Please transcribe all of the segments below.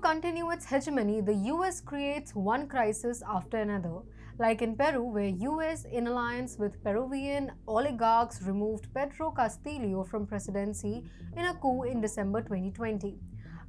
continue its hegemony, the US creates one crisis after another. Like in Peru, where US, in alliance with Peruvian oligarchs, removed Pedro Castillo from presidency in a coup in December 2020.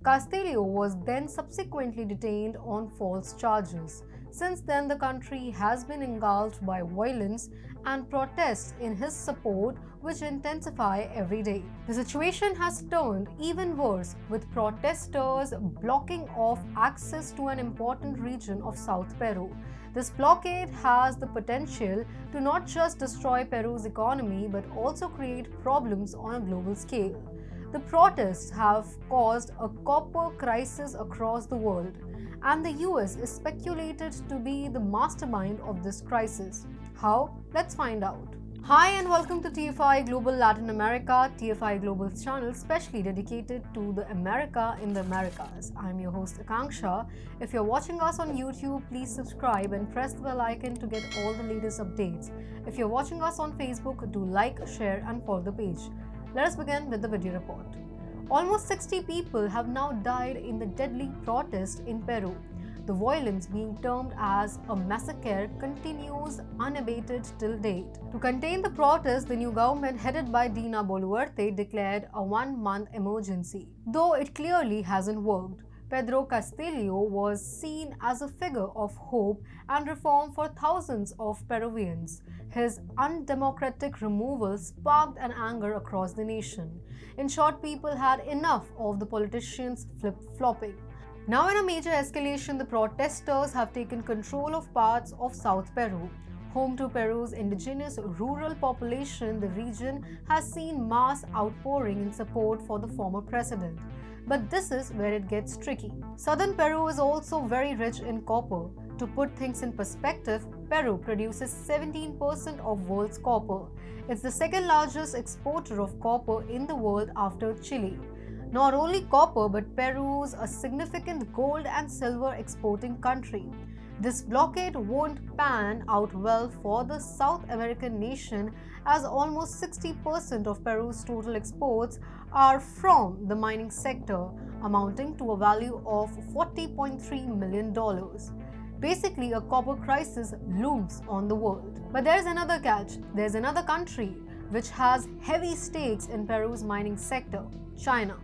Castillo was then subsequently detained on false charges. Since then, the country has been engulfed by violence and protests in his support, which intensify every day. The situation has turned even worse, with protesters blocking off access to an important region of South Peru. This blockade has the potential to not just destroy Peru's economy but also create problems on a global scale. The protests have caused a copper crisis across the world, and the US is speculated to be the mastermind of this crisis. How? Let's find out. Hi and welcome to TFI Global Latin America, TFI Global's channel specially dedicated to the America in the Americas. I'm your host Akanksha. If you're watching us on YouTube, please subscribe and press the bell icon to get all the latest updates. If you're watching us on Facebook, do like, share and follow the page. Let us begin with the video report. Almost 60 people have now died in the deadly protest in Peru. The violence, being termed as a massacre, continues unabated till date. To contain the protest, the new government headed by Dina Boluarte declared a one-month emergency. Though it clearly hasn't worked. Pedro Castillo was seen as a figure of hope and reform for thousands of Peruvians. His undemocratic removal sparked an anger across the nation. In short, people had enough of the politicians flip-flopping. Now, in a major escalation, the protesters have taken control of parts of South Peru. Home to Peru's indigenous rural population, the region has seen mass outpouring in support for the former president. But this is where it gets tricky. Southern Peru is also very rich in copper. To put things in perspective, Peru produces 17% of world's copper. It's the second largest exporter of copper in the world after Chile. Not only copper, but Peru's a significant gold and silver exporting country. This blockade won't pan out well for the South American nation, as almost 60% of Peru's total exports are from the mining sector, amounting to a value of $40.3 million. Basically, a copper crisis looms on the world. But there's another catch. There's another country which has heavy stakes in Peru's mining sector, China.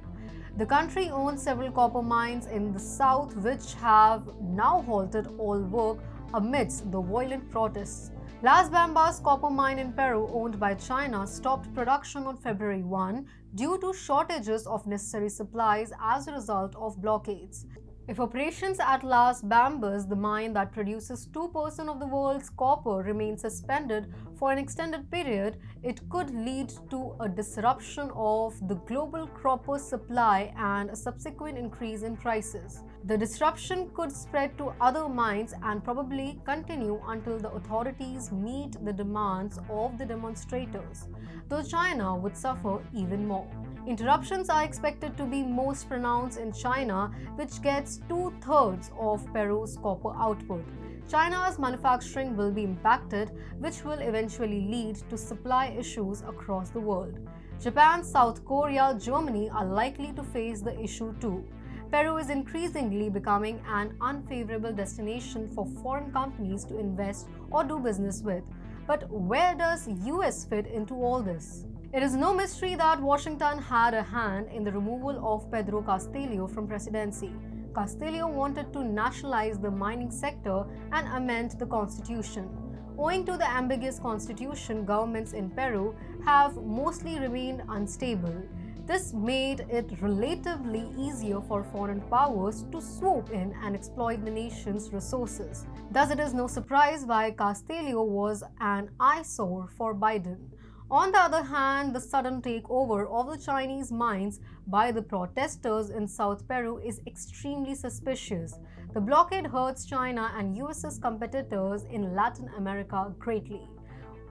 The country owns several copper mines in the south which have now halted all work amidst the violent protests. Las Bambas copper mine in Peru, owned by China, stopped production on February 1 due to shortages of necessary supplies as a result of blockades. If operations at Las Bambas, the mine that produces 2% of the world's copper, remain suspended for an extended period, it could lead to a disruption of the global copper supply and a subsequent increase in prices. The disruption could spread to other mines and probably continue until the authorities meet the demands of the demonstrators, though China would suffer even more. Interruptions are expected to be most pronounced in China, which gets 2/3 of Peru's copper output. China's manufacturing will be impacted, which will eventually lead to supply issues across the world. Japan, South Korea, Germany are likely to face the issue too. Peru is increasingly becoming an unfavorable destination for foreign companies to invest or do business with. But where does US fit into all this? It is no mystery that Washington had a hand in the removal of Pedro Castillo from presidency. Castillo wanted to nationalize the mining sector and amend the constitution. Owing to the ambiguous constitution, governments in Peru have mostly remained unstable. This made it relatively easier for foreign powers to swoop in and exploit the nation's resources. Thus, it is no surprise why Castillo was an eyesore for Biden. On the other hand, the sudden takeover of the Chinese mines by the protesters in South Peru is extremely suspicious. The blockade hurts China and US's competitors in Latin America greatly.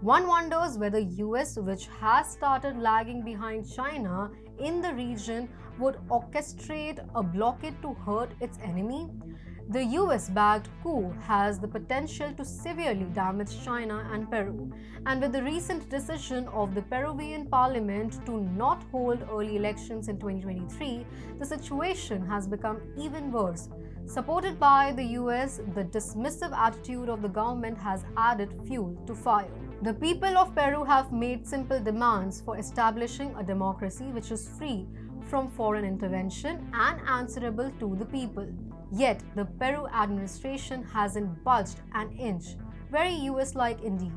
One wonders whether US, which has started lagging behind China in the region, would orchestrate a blockade to hurt its enemy? The US-backed coup has the potential to severely damage China and Peru, and with the recent decision of the Peruvian parliament to not hold early elections in 2023, the situation has become even worse. Supported by the US, the dismissive attitude of the government has added fuel to fire. The people of Peru have made simple demands for establishing a democracy which is free from foreign intervention and answerable to the people. Yet, the Peru administration hasn't budged an inch. Very US-like indeed.